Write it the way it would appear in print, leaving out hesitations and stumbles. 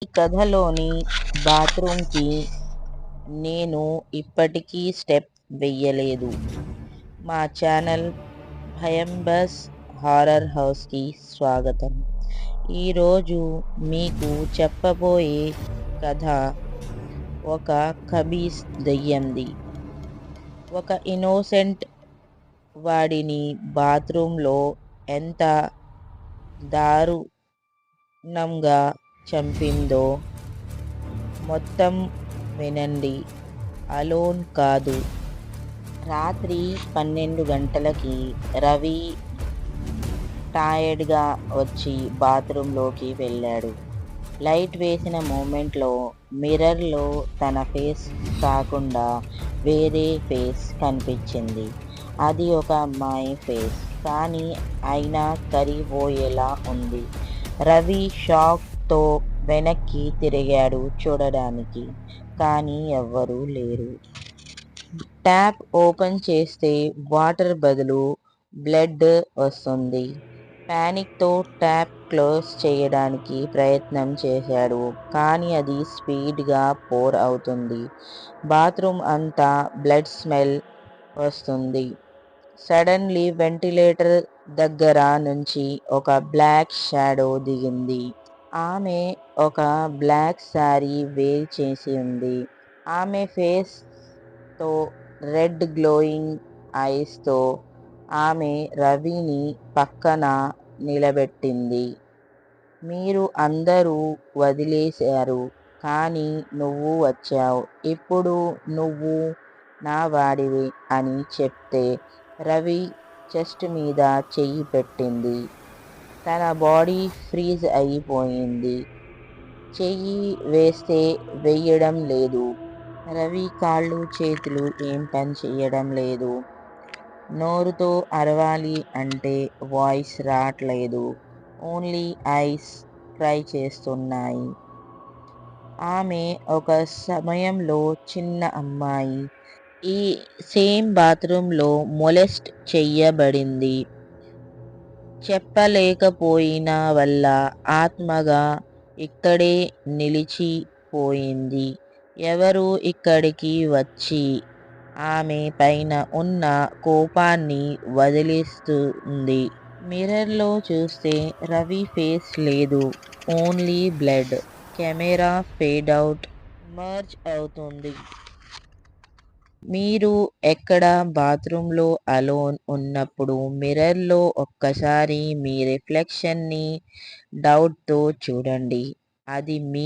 ఈ కథలోని బాత్రూంకి నేను ఇప్పటికీ స్టెప్ వెయ్యలేదు. మా ఛానల్ భయం బస్ హారర్ హౌస్కి స్వాగతం. ఈరోజు మీకు చెప్పబోయే కథ ఒక ఖబీస్ దెయ్యంది. ఒక ఇన్నోసెంట్ వాడిని బాత్రూంలో ఎంత దారుణంగా చంపిందో మొత్తం వినండి. అలోన్ కాదు. రాత్రి 12 గంటలకి రవి టయర్డ్గా వచ్చి బాత్రూంలోకి వెళ్ళాడు. లైట్ వేసిన మూమెంట్లో మిర్రర్లో తన ఫేస్ కాకుండా వేరే ఫేస్ కనిపించింది. అది ఒక అమ్మాయి ఫేస్, కానీ అయినా కరిగిపోయేలా ఉంది. రవి షాక్తో వెనక్కి తిరిగాడు చూడడానికి, కానీ ఎవ్వరూ లేరు. ట్యాప్ ఓపెన్ చేస్తే వాటర్ బదులు బ్లడ్ వస్తుంది. పానిక్తో ట్యాప్ క్లోజ్ చేయడానికి ప్రయత్నం చేశాడు, కానీ అది స్పీడ్గా పోర్ అవుతుంది. బాత్రూమ్ అంతా బ్లడ్ స్మెల్ వస్తుంది. సడన్లీ వెంటిలేటర్ దగ్గర నుంచి ఒక బ్లాక్ షాడో దిగింది. ఆమె ఒక బ్లాక్ శారీ వేర్ చేసి ఉంది. ఆమె ఫేస్ తో రెడ్ గ్లోయింగ్ ఐస్ తో ఆమె రవిని పక్కన నిలబెట్టింది. మీరు అందరూ వదిలేశారు, కానీ నువ్వు వచ్చావు. ఇప్పుడు నువ్వు నా వాడివి అని చెప్తే రవి చెస్ట్ మీద చెయ్యి పెట్టింది. తన బాడీ ఫ్రీజ్ అయిపోయింది. చెయ్యి వేస్తే వెయ్యడం లేదు. రవి కాళ్ళు చేతులు ఏం పని చెయ్యడం లేదు. నోరుతో అరవాలి అంటే వాయిస్ రాట్లేదు. ఓన్లీ ఐస్ ట్రై చేస్తున్నాయి. ఆమె ఒక సమయంలో చిన్న అమ్మాయి. ఈ సేమ్ బాత్రూంలో మొలెస్ట్ చెయ్యబడింది. చెప్పలేకపోయిన వల్ల ఆత్మగా ఇక్కడే నిలిచిపోయింది. ఎవరో ఇక్కడికి వచ్చి ఆమె పైన ఉన్న కోపాన్ని వదిలేస్తుంది. మిర్రర్లో చూస్తే రవి ఫేస్ లేదు, only blood. Camera fade out merge అవుతుంది. మీరు ఎక్కడ బాత్రూంలో అలోన్ ఉన్నప్పుడు మిర్రర్లో ఒక్కసారి మీ రిఫ్లెక్షన్ ని డౌట్తో చూడండి. అది మీ